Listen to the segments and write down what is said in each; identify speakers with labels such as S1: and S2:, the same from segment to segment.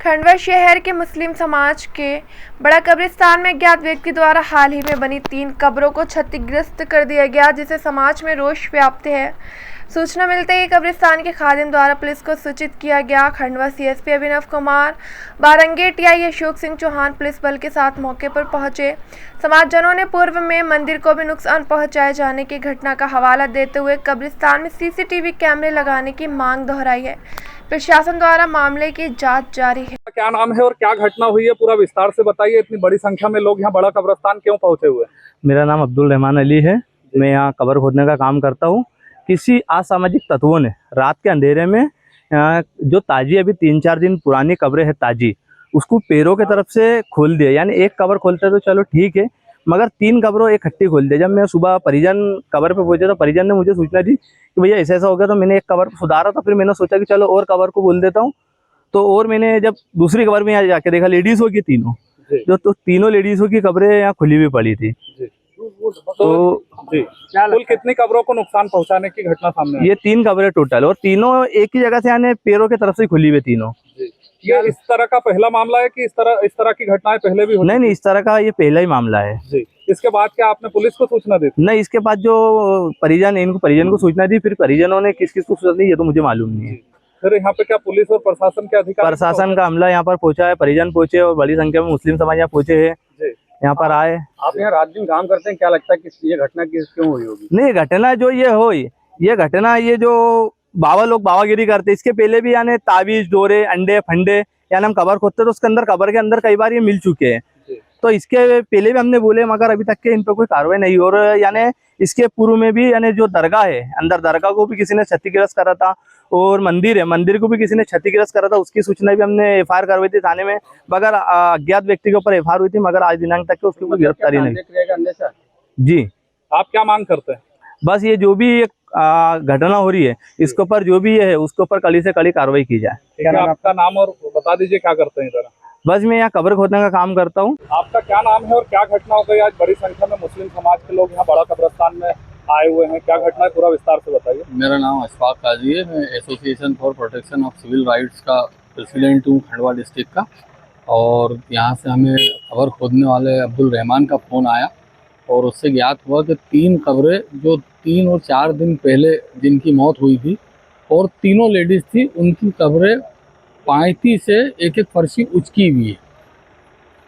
S1: खंडवा शहर के मुस्लिम समाज के बड़ा कब्रिस्तान में अज्ञात व्यक्ति द्वारा हाल ही में बनी 3 कब्रों को क्षतिग्रस्त कर दिया गया, जिससे समाज में रोष व्याप्त है। सूचना मिलते ही कब्रिस्तान के खादिम द्वारा पुलिस को सूचित किया गया। Khandwa CSP Abhinav Kumar, Barange TI Ashok Singh Chauhan police बल के साथ मौके पर पहुंचे। समाजजनों ने पूर्व में मंदिर को भी नुकसान पहुंचाए जाने की घटना का हवाला देते हुए कब्रिस्तान में सीसीटीवी कैमरे लगाने की मांग दोहराई है। प्रशासन द्वारा मामले की जांच जारी है।
S2: क्या नाम है और क्या घटना हुई है, पूरा विस्तार से बताइए। इतनी बड़ी संख्या में लोग यहाँ बड़ा कब्रिस्तान क्यों पहुंचे हुए हैं?
S3: मेरा नाम अब्दुल रहमान अली है। मैं यहाँ कब्र खोदने का काम करता हूँ। किसी असामाजिक तत्वों ने रात के अंधेरे में जो ताजी अभी 3-4 दिन पुरानी कब्रें है ताजी, उसको पैरों की तरफ से खोल दिया। यानी एक कब्र खोलते तो चलो ठीक है, मगर 3 कब्रों इकट्ठी खोल दिया। जब मैं सुबह परिजन कब्र पे पहुंचे तो परिजन ने मुझे सूचना दी कि भैया ऐसा हो गया, तो मैंने एक कब्र सुधारा। तो फिर मैंने सोचा कि चलो और कब्र को बोल देता हूँ। तो और मैंने जब दूसरी कब्र में यहाँ जाके देखा, लेडीज़ों की तीनों, जो तो तीनों लेडीज़ों की कब्रें यहाँ खुली हुई पड़ी थी। तो
S2: कुल कितनी कब्रों को नुकसान पहुंचाने की घटना सामने आई?
S3: ये 3 कब्रें टोटल, और तीनों एक ही जगह से यानी पैरों की तरफ से खुली हुई तीनों।
S2: ये इस तरह का पहला मामला है कि इस तरह की घटनाएं पहले भी
S3: नहीं, इस तरह का ये पहला ही मामला है।
S2: जी। इसके बाद क्या आपने पुलिस को सूचना दी?
S3: नहीं, इसके बाद जो परिजन को सूचना दी, फिर परिजनों ने किस को सूचना दी ये तो मुझे मालूम नहीं है।
S2: फिर यहाँ पे क्या पुलिस और प्रशासन के अधिकारी?
S3: प्रशासन का अमला यहाँ पर पहुंचा है, परिजन पहुंचे और बड़ी संख्या में मुस्लिम समाज यहाँ पहुंचे है, यहाँ पर आए।
S2: आप यहाँ रात दिन काम करते हैं, क्या लगता है कि ये घटना क्यों हुई होगी?
S3: नहीं, घटना जो ये घटना ये जो बाबा लोग बाबागिरी करते, इसके पहले भी यानी ताबीज, डोरे, अंडे, फंडे, यानी हम कब्र खोदते तो उसके अंदर कब्र के अंदर कई बार ये मिल चुके हैं। तो इसके पहले भी हमने बोले, मगर अभी तक के इन पर कोई कार्रवाई नहीं। और यानी इसके पूर्व में भी यानी जो दरगाह है, अंदर दरगाह को भी किसी ने क्षतिग्रस्त करा था, और मंदिर है, मंदिर को भी किसी ने क्षतिग्रस्त करा था। उसकी सूचना भी हमने एफआईआर करवाई थी थाने में, मगर अज्ञात व्यक्ति के ऊपर एफआईआर हुई थी, मगर आज दिनांक तक के उसकी कोई गिरफ्तारी नहीं। जी,
S2: आप क्या मांग करते हैं?
S3: बस ये जो भी घटना हो रही है, इसके ऊपर जो भी है उसके ऊपर कड़ी से कड़ी कार्रवाई की जाए।
S2: आपका नाम और बता दीजिए, क्या करते हैं इधर?
S3: बस मैं यहाँ कब्र खोदने का काम करता हूँ।
S2: आपका क्या नाम है और क्या घटना हो गई? आज बड़ी संख्या में मुस्लिम समाज के लोग यहाँ बड़ा कब्रिस्तान में आए हुए हैं, क्या घटना है, पूरा विस्तार से बताइए।
S4: मेरा नाम अशफाक काजी है। मैं association for protection of civil rights का प्रेसिडेंट हूँ खंडवा डिस्ट्रिक्ट का। और यहाँ से हमें कब्र खोदने वाले अब्दुल रहमान का फ़ोन आया और उससे ज्ञात हुआ कि 3 कब्रें जो 3 और 4 दिन पहले जिनकी मौत हुई थी और तीनों लेडीज़ थी, उनकी कब्रें पायती से एक फर्शी उचकी हुई है।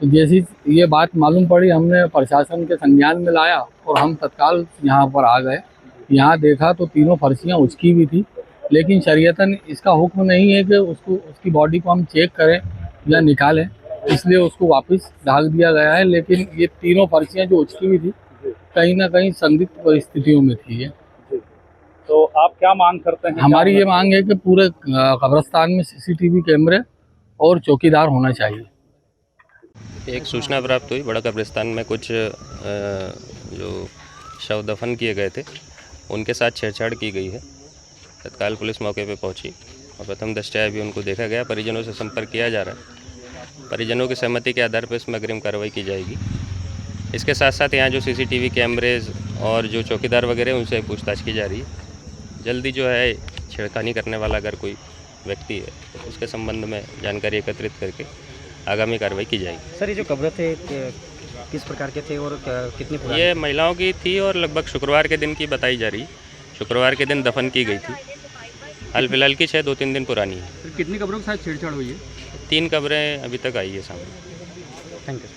S4: तो जैसी ये बात मालूम पड़ी, हमने प्रशासन के संज्ञान में लाया और हम तत्काल यहाँ पर आ गए। यहाँ देखा तो तीनों फर्शियाँ उचकी हुई थी, लेकिन शरीयतन इसका हुक्म नहीं है कि उसकी बॉडी को हम चेक करें या निकालें, इसलिए उसको वापस ढाक दिया गया है। लेकिन ये तीनों फर्शियाँ जो उचकी हुई थी, कहीं ना कहीं संदिग्ध परिस्थितियों में थी।
S2: तो आप क्या मांग करते हैं?
S4: हमारी ये मांग है कि पूरे कब्रिस्तान में सीसीटीवी कैमरे और चौकीदार होना चाहिए।
S5: एक सूचना प्राप्त हुई, बड़ा कब्रिस्तान में कुछ जो शव दफन किए गए थे उनके साथ छेड़छाड़ की गई है। तत्काल पुलिस मौके पर पहुंची और प्रथम दृष्टया भी उनको देखा गया। परिजनों से संपर्क किया जा रहा है। परिजनों की सहमति के आधार पर इसमें अग्रिम कार्रवाई की जाएगी। इसके साथ साथ यहाँ जो सीसीटीवी कैमरेज और जो चौकीदार वगैरह उनसे पूछताछ की जा रही है। जल्दी जो है छेड़खानी करने वाला अगर कोई व्यक्ति है तो उसके संबंध में जानकारी एकत्रित करके आगामी कार्रवाई की जाएगी।
S6: सर, ये जो कब्र थे किस प्रकार के थे और कितनी पुरानी?
S5: ये महिलाओं की थी और लगभग शुक्रवार के दिन की बताई जा रही। शुक्रवार के दिन दफन की गई थी। हाल फिलहाल की 2-3 दिन पुरानी है।
S6: कितनी कब्रों के साथ छेड़छाड़ हुई है?
S5: 3 कब्रें अभी तक आई है सामने।
S6: Thank you.